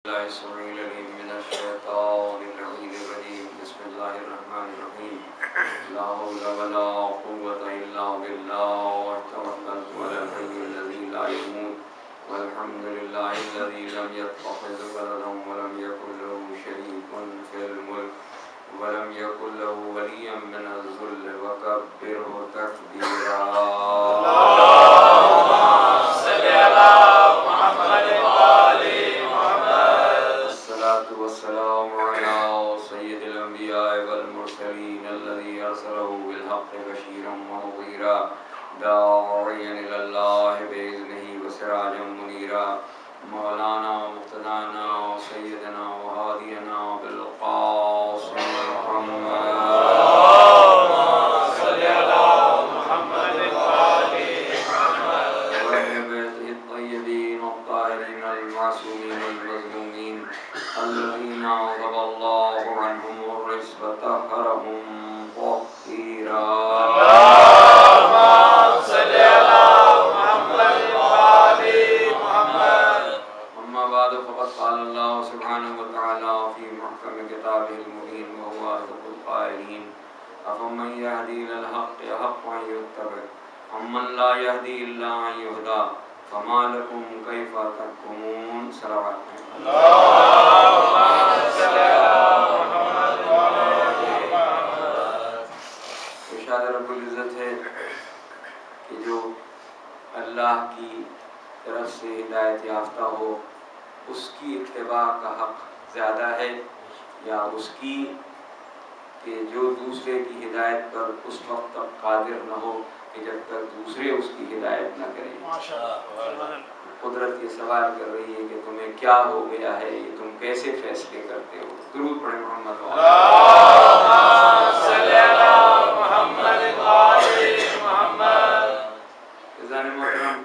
الله السميع العليم من الشيطان اللعين الرجيم. بسم الله الرحمن الرحيم. لا حول ولا قوة إلا بالله توكلت على الحي الذي لا يموت والحمد لله الذي لم يتخذ ولدا ولم يكن له شريك في الملك ولم يكن له وليا من الذل وكبره تكبيرا. اللهم صل على محمد وآل محمد. الصلاة والسلام على سيد الأنبياء والمرسلين الذي أرسله بالحق بشيرا ونذيرا داعيا إلى الله بإذنه وسراجا منيرا. مولانا مقتدانا وسيدنا وهادينا بالقاسم محمد. اللهم صل على محمد وآل محمد. وأهل بيته الطيبين الطاهرين المعصومين المظلومين الذين عذب الله عنهم الرجس وطهرهم تطهيرا. اللهم صل على محمد وآل محمد. أما بعد فقد قال الله سبحانه وتعالى في محكم كتابه المبين وهو أصدق القائلين أفمن يهدي إلى الحق أحق أن يتبع أمن لا يهدي إلا أن يهدى فما لكم كيف تحكمون. صلوات اللهم صل على محمد وعلى آل محمد. ارشاد رب العزت ہے کہ جو اللہ کی طرف سے ہدایت یافتہ ہو اس کی اتباع کا حق زیادہ ہے یا اس کی کہ جو دوسرے کی ہدایت پر اس وقت تک قادر نہ ہو کہ جب تک دوسرے اس کی ہدایت نہ کریں. قدرت یہ سوال کر رہی ہے کہ تمہیں کیا ہو گیا ہے, یہ تم کیسے فیصلے کرتے ہو. درود پڑھیں محمد محمد محمد. عزیزان محترم,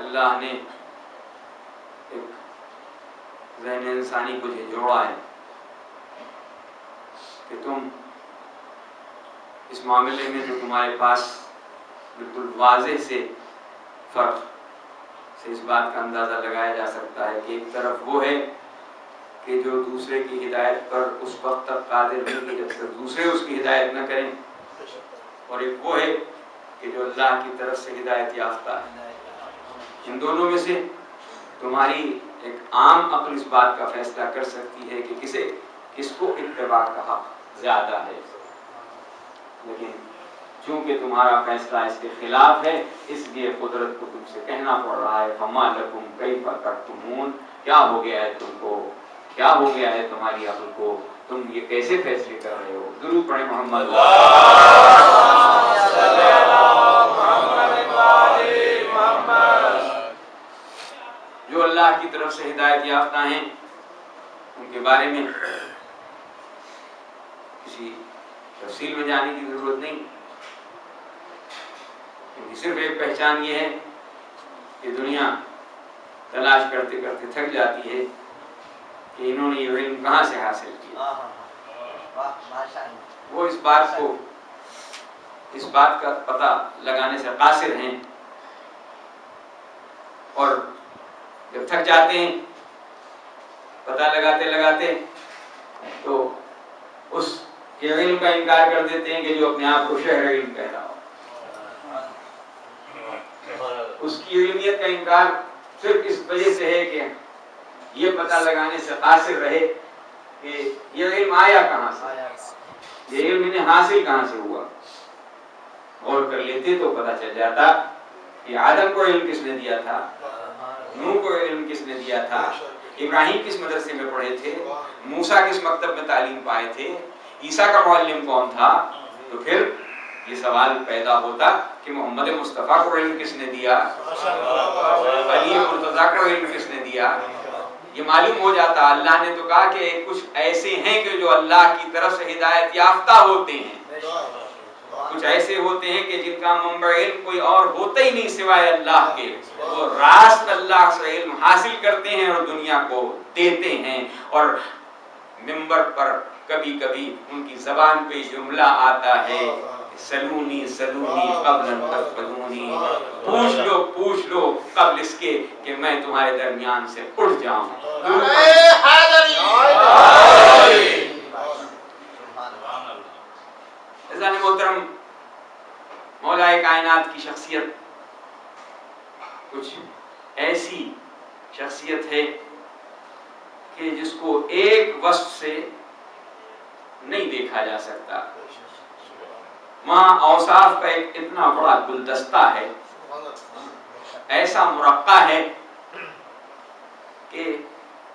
اللہ نے ایک ذہن انسانی کو جھنجھوڑا ہے کہ تم اس معاملے میں جو تمہارے پاس بالکل واضح سے فرق سے اس بات کا اندازہ لگایا جا سکتا ہے کہ ایک طرف وہ ہے کہ جو دوسرے کی ہدایت پر اس وقت تک قادر نہیں کہ جب تک دوسرے اس کی ہدایت نہ کریں, اور ایک وہ ہے کہ جو اللہ کی طرف سے ہدایت یافتہ ہے. ان دونوں میں سے تمہاری ایک عام عقل اس بات کا فیصلہ کر سکتی ہے کہ کس کو اتباع کا حق زیادہ ہے, لیکن چونکہ تمہارا فیصلہ اس کے خلاف ہے اس لیے قدرت کو تم سے کہنا پڑ رہا ہے فما لکم کیف تحکمون. کیا ہو گیا ہے تم کو, کیا ہو گیا ہے تمہاری عقل کو, تم یہ کیسے فیصلے کر رہے ہو. درود پڑھیں محمد. جو اللہ کی طرف سے ہدایت یافتہ ہیں ان کے بارے میں کسی تفصیل میں جانے کی ضرورت نہیں, کیونکہ صرف ایک پہچان یہ ہے کہ دنیا تلاش کرتے کرتے تھک جاتی ہے کہ انہوں نے یہ علم کہاں سے حاصل کیا. وہ اس بات کا پتہ لگانے سے قاصر ہیں, اور جب تھک جاتے ہیں پتہ لگاتے لگاتے تو اس یہ علم کا انکار کر دیتے ہیں کہ جو اپنے آپ کو شہر علم کہہ رہا ہو. اس کی علمیت کا انکار صرف اس وجہ سے ہے کہ یہ پتہ لگانے سے قاصر رہے کہ یہ علم آیا کہاں سے, یہ علم انہیں حاصل کہاں سے ہوا. غور کر لیتے تو پتہ چل جاتا کہ آدم کو علم کس نے دیا تھا, نوح کو علم کس نے دیا تھا, ابراہیم کس مدرسے میں پڑھے تھے, موسیٰ کس مکتب میں تعلیم پائے تھے, عیسیٰ کا معلم کون تھا. تو پھر یہ سوال پیدا ہوتا کہ محمد مصطفیٰ کو علم کس نے دیا, علی مرتضیٰ کو علم کس نے دیا. یہ معلوم ہو جاتا اللہ نے تو کہا کہ کچھ ایسے ہیں کہ جو اللہ کی طرف سے ہدایت یافتہ ہوتے ہیں, کچھ ایسے ہوتے ہیں کہ جن کا منبع علم کوئی اور ہوتا ہی نہیں سوائے اللہ کے, وہ راست اللہ سے علم حاصل کرتے ہیں اور دنیا کو دیتے ہیں. اور منبر پر کبھی کبھی ان کی زبان پہ جملہ آتا ہے سلونی سلونی قبل ان تفقدونی، پوچھ لو قبل اس کے کہ میں تمہارے درمیان سے اٹھ جاؤں۔ عزیزان محترم، مولا کائنات کی شخصیت کچھ ایسی شخصیت ہے کہ جس کو ایک وصف سے نہیں دیکھا جا سکتا۔ وہاں اوصاف کا ایک اتنا بڑا گلدستہ ہے، ایسا مرقع ہے کہ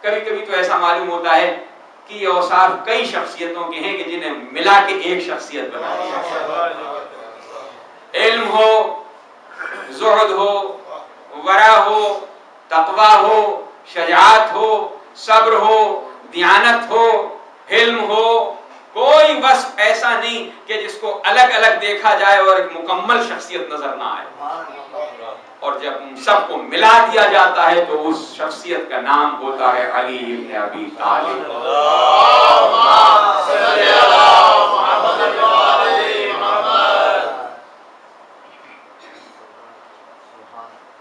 کبھی کبھی تو ایسا معلوم ہوتا ہے کہ یہ اوصاف کئی شخصیتوں کے ہیں کہ جنہیں ملا کے ایک شخصیت بنا دیا۔ علم ہو، زہد ہو، ورع ہو، تقوی ہو، شجاعت ہو، صبر ہو، دیانت ہو، حلم ہو، کوئی وصف ایسا نہیں کہ جس کو الگ الگ دیکھا جائے اور ایک مکمل شخصیت نظر نہ آئے۔ اور جب ان سب کو ملا دیا جاتا ہے تو اس شخصیت کا نام ہوتا ہے علی بن ابی طالب۔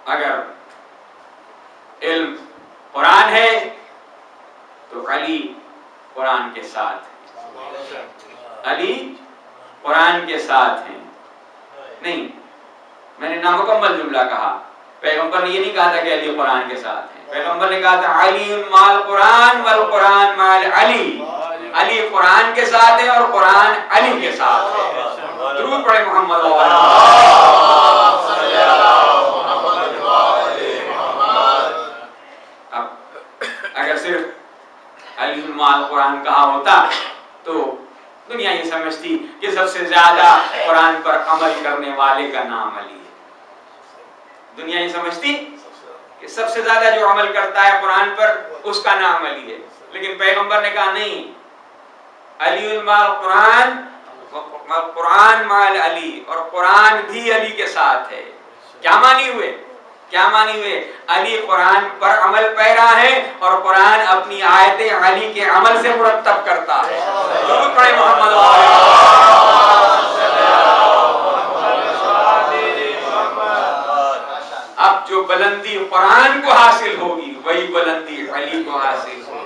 اگر علم قرآن ہے تو علی قرآن کے ساتھ، علی قرآن کے ساتھ ہیں۔ نہیں، میں نے نامکمل جملہ کہا، پیغمبر نے یہ نہیں کہا تھا کہ علی قرآن کے ساتھ ہیں، پیغمبر نے کہا تھا علی مال قرآن والقرآن مال علی، علی قرآن کے ساتھ ہے اور قرآن علی کے ساتھ ہے۔ درود پڑھیں محمد اب اگر صرف علی مال قرآن کہا ہوتا تو دنیا یہ سمجھتی کہ سب سے زیادہ قرآن پر عمل کرنے والے کا نام علی ہے۔ دنیا یہ سمجھتی کہ سب سے زیادہ جو عمل کرتا ہے قرآن پر اس کا نام علی ہے، لیکن پیغمبر نے کہا نہیں، علی مال قرآن، قرآن مال علی، اور قرآن بھی علی کے ساتھ ہے۔ کیا معنی ہوئے؟ کیا معنی ہوئے؟ علی قرآن پر عمل پیرا ہے اور قرآن اپنی آیتیں علی کے عمل سے مرتب کرتا ہے۔ درود پڑھیں محمد۔ اب جو بلندی قرآن کو حاصل ہوگی وہی بلندی علی کو حاصل ہوگی،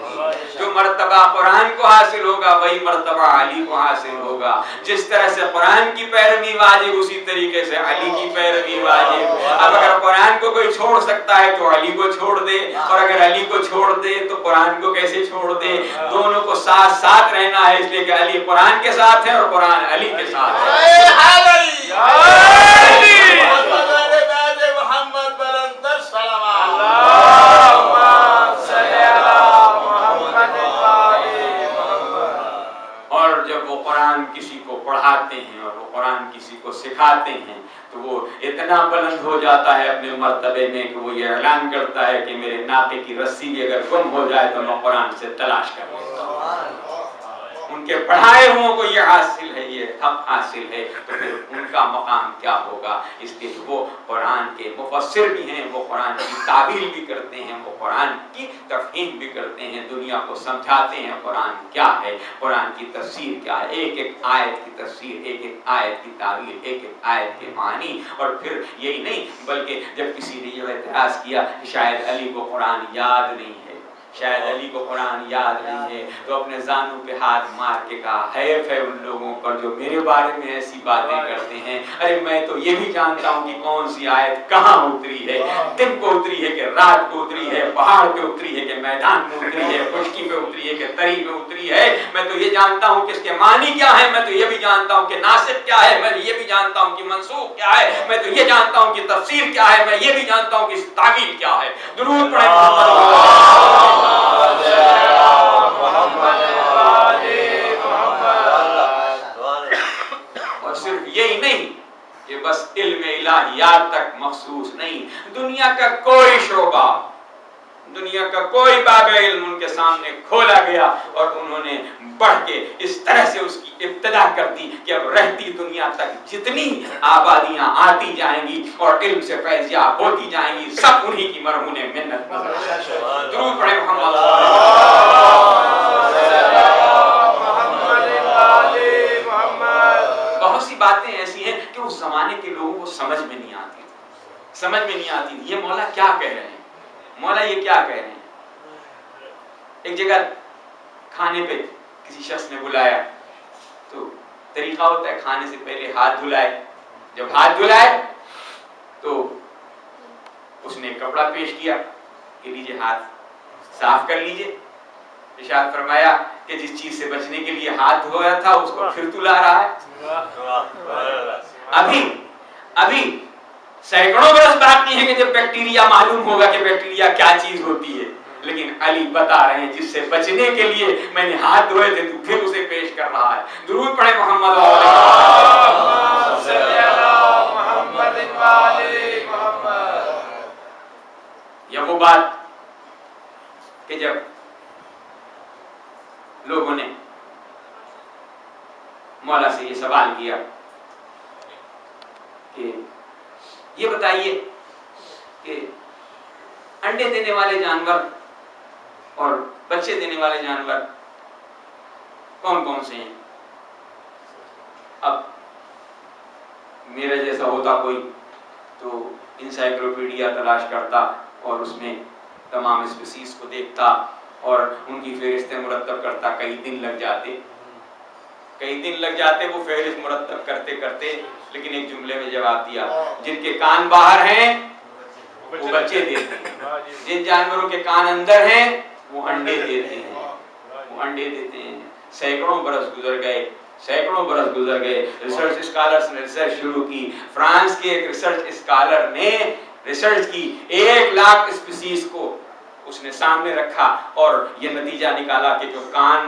جو مرتبہ قرآن کو حاصل ہوگا وہی مرتبہ علی کو حاصل ہوگا۔ جس طرح سے قرآن کی پیروی واجب اسی طریقے سے علی کی پیروی واجب۔ اب اگر قرآن کو کوئی چھوڑ سکتا ہے تو علی کو چھوڑ دے، اور اگر علی کو چھوڑ دے تو قرآن کو کیسے چھوڑ دے؟ دونوں کو ساتھ ساتھ رہنا ہے، اس لیے کہ علی قرآن کے ساتھ ہے اور قرآن علی کے ساتھ ہے۔ اور جب وہ قرآن کسی کو پڑھاتے ہیں اور وہ قرآن کسی کو سکھاتے ہیں تو وہ اتنا بلند ہو جاتا ہے اپنے مرتبے میں کہ وہ یہ اعلان کرتا ہے کہ میرے ناقے کی رسی بھی اگر گم ہو جائے تو میں قرآن سے تلاش کر لیتا ہوں۔ ان کے پڑھائے ہوں کو یہ حاصل ہے، یہ حق حاصل ہے، تو پھر ان کا مقام کیا ہوگا؟ اس لیے وہ قرآن کے مفسر بھی ہیں، وہ قرآن کی تعبیر بھی کرتے ہیں، وہ قرآن کی تفہیم بھی کرتے ہیں، دنیا کو سمجھاتے ہیں قرآن کیا ہے، قرآن کی تفسیر کیا ہے، ایک ایک آیت کی تفسیر، ایک ایک آیت کی تعبیر، ایک ایک آیت کے معنی۔ اور پھر یہی نہیں بلکہ جب کسی نے یہ اعتراض کیا کہ شاید علی کو قرآن یاد نہیں ہے، شاید علی کو قرآن یاد نہیں ہے، تو اپنے زانوں پہ ہاتھ مار کے کہا حیف ہے ان لوگوں پر جو میرے بارے میں ایسی باتیں کرتے ہیں۔ ارے میں تو یہ بھی جانتا ہوں کہ کون سی آیت کہاں اتری ہے، دن کو اتری ہے کہ رات کو اتری ہے، پہاڑ پہ اتری ہے کہ میدان میں اتری ہے، خشکی پہ اتری ہے کہ تری میں اتری ہے۔ میں تو یہ جانتا ہوں کہ اس کے معنی کیا ہے، میں تو یہ بھی جانتا ہوں کہ ناسخ کیا ہے، میں یہ بھی جانتا ہوں کہ منسوخ کیا ہے، میں تو یہ جانتا ہوں کہ تفسیر کیا ہے، میں یہ بھی جانتا ہوں کہ تعویل کیا ہے۔ درود پڑھیں اور صرف یہی نہیں کہ بس علم الہیات تک مخصوص نہیں، دنیا کا کوئی شعبہ، دنیا کا کوئی باب علم ان کے سامنے کھولا گیا اور انہوں نے بڑھ کے اس طرح سے اس کی ابتدا کر دی کہ اب رہتی دنیا تک جتنی آبادیاں آتی جائیں گی اور علم سے فیضیاب ہوتی جائیں گی سب انہی کی مرہون منت نظر آئے۔ درود پڑھیں محمد۔ بہت سی باتیں ایسی سمجھ میں نہیں آتی یہ مولا کیا کہہ رہے ہیں، مولا یہ کیا کہہ رہے ہیں۔ ایک جگہ کھانے پہ کسی شخص نے بلایا تو طریقہ ہوتا ہے کھانے سے پہلے ہاتھ دھلائے، جب ہاتھ دھلائے تو اس نے کپڑا پیش کیا کہ لیجیے ہاتھ صاف کر لیجیے۔ ارشاد فرمایا کہ جس چیز سے بچنے کے لیے ہاتھ دھویا تھا اس کو پھر تلا رہا ہے۔ ابھی سینکڑوں برس باقی ہیں کہ جب بیکٹیریا معلوم ہوگا کہ بیکٹیریا کیا چیز ہوتی ہے، لیکن علی بتا رہے ہیں جس سے بچنے کے لیے میں نے ہاتھ دھوئے تھے تو پھر اسے پیش کر رہا ہے۔ درود پڑھیں محمد یا وہ بات کہ جب لوگوں نے مولا سے یہ سوال کیا کہ یہ بتائیے کہ انڈے دینے والے جانور اور بچے دینے والے جانور کون کون سے ہیں؟ اب میرا جیسا ہوتا کوئی تو انسائکلوپیڈیا تلاش کرتا اور اس میں تمام اسپیسیز کو دیکھتا اور ان کی فہرستیں مرتب کرتا۔ کئی دن لگ جاتے وہ فہرست مرتب کرتے کرتے، لیکن ایک جملے میں جواب دیا، جن کے کان باہر ہیں وہ بچے دیتے ہیں، جن جانوروں کے کان اندر ہیں وہ انڈے دیتے ہیں۔ سینکڑوں برس گزر گئے، ریسرچ اسکالرز نے ریسرچ شروع کی۔ فرانس کے ایک ریسرچ اسکالر نے ریسرچ کی، 1,00,000 اسپیسیز کو اس نے سامنے رکھا اور یہ نتیجہ نکالا کہ جو کان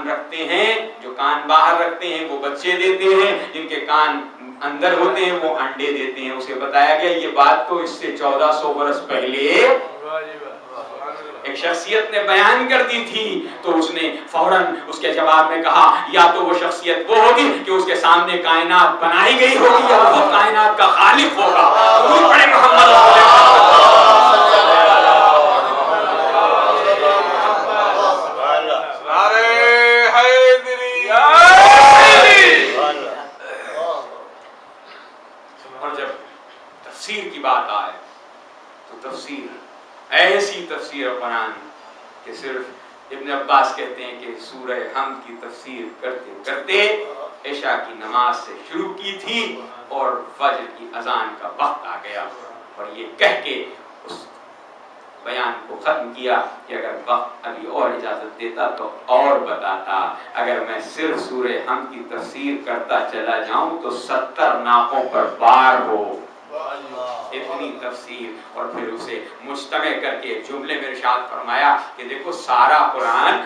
باہر رکھتے ہیں وہ بچے دیتے ہیں، جن کے کان اندر ہوتے ہیں وہ انڈے دیتے ہیں۔ اسے بتایا گیا یہ بات تو اس سے 1400 برس پہلے ایک شخصیت نے بیان کر دی تھی، تو اس نے فوراً اس کے جواب میں کہا یا تو وہ شخصیت وہ ہوگی کہ اس کے سامنے کائنات بنائی گئی ہوگی یا وہ کائنات کا خالق ہوگا۔ درود پڑھیں محمد تفسیر کی بات آئے تو تفسیر ایسی تفسیر قرآن کہ صرف ابن عباس کہتے ہیں کہ سورہ حمد کی تفسیر کرتے کرتے عشاء کی نماز سے شروع کی تھی اور فجر کی اذان کا وقت آ گیا، اور یہ کہہ کے اس بیان کو ختم کیا کہ اگر وقت ابھی اور اجازت دیتا تو اور بتاتا، اگر میں صرف سورہ حمد کی تفسیر کرتا چلا جاؤں تو 70 ناقوں پر بار ہو، اتنی تفسیر، اور پھر اسے مجتمع کر کے جملے میں ارشاد فرمایا کہ دیکھو سارا قرآن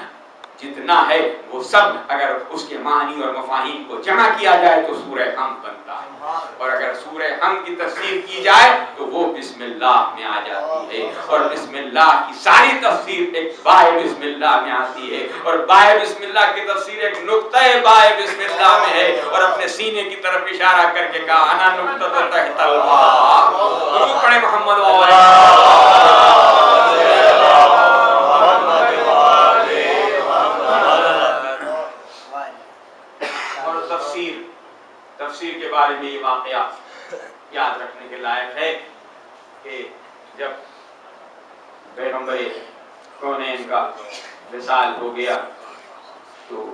جتنا ہے وہ سب اگر اس کے معنی اور مفاہیم کو جمع کیا جائے تو سورہ حمد بنتا ہے، اور اگر سورہ حمد کی تفسیر کی جائے تو وہ بسم اللہ میں آ جاتی ہے، اور بسم اللہ کی ساری تفسیر ایک بائے بسم اللہ میں آتی ہے، اور بائے بسم اللہ کی تفسیر ایک نقطہ بائے بسم اللہ میں ہے، اور اپنے سینے کی طرف اشارہ کر کے کہا انا نقطہ تحت الباء۔ درود پڑھیں محمد تفسیر کے بارے میں یہ واقعہ یاد رکھنے کے لائق ہے کہ جب پیغمبر کونین کا وصال ہو گیا تو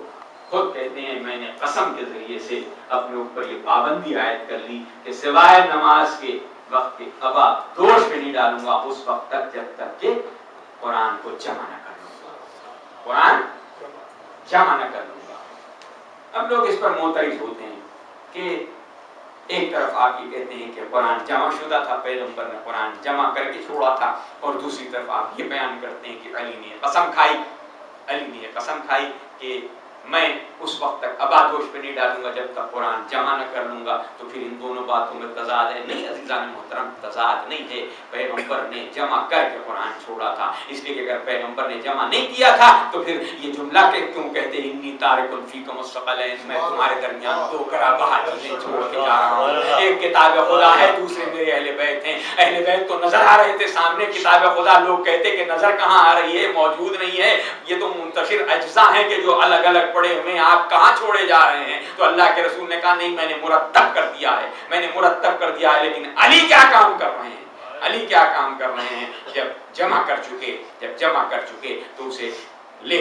خود کہتے ہیں میں نے قسم کے ذریعے سے اپنے اوپر یہ پابندی عائد کر لی کہ سوائے نماز کے وقت کے ابا دوش میں نہیں ڈالوں گا اس وقت تک جب تک کہ قرآن کو جمع نہ کر لوں گا، اب لوگ اس پر معترض ہوتے ہیں کہ ایک طرف آپ یہ کہتے ہیں کہ قرآن جمع شدہ تھا، پیغمبر نے قرآن جمع کر کے چھوڑا تھا، اور دوسری طرف آپ یہ بیان کرتے ہیں کہ علی نے قسم کھائی کہ میں اس وقت تک ابادوش پہ نہیں ڈالوں گا جب تک قرآن جمع نہ کر لوں گا، تو پھر ان دونوں باتوں میں تضاد ہے؟ نہیں عزیزان محترم، تضاد نہیں ہے، پیغمبر نے جمع کر کے قرآن چھوڑا تھا، اس لیے کہ اگر پیغمبر نے جمع نہیں کیا تھا تو پھر یہ جملہ کہ کیوں کہتے ہیں انی تارک فیکم الثقلین، میں تمہارے درمیان دو گراں چیزیں چھوڑ کے جا رہا ہوں، ایک کتاب خدا ہے، دوسرے میرے اہل بیت ہیں۔ اہل بیت تو نظر آ رہے تھے سامنے، کتاب خدا لوگ کہتے کہ نظر کہاں آ رہی ہے، موجود نہیں ہے، یہ تو منتشر اجزاء ہیں کہ جو الگ الگ پڑے ہوئے ہیں، آپ کہاں چھوڑے جا رہے ہیں؟ تو اللہ کے رسول نے کہا نہیں میں نے مرتب کر دیا ہے، لیکن علی کیا کام کر رہے ہیں؟ علی کیا کام کر رہے ہیں؟ جب جمع کر چکے تو اسے لے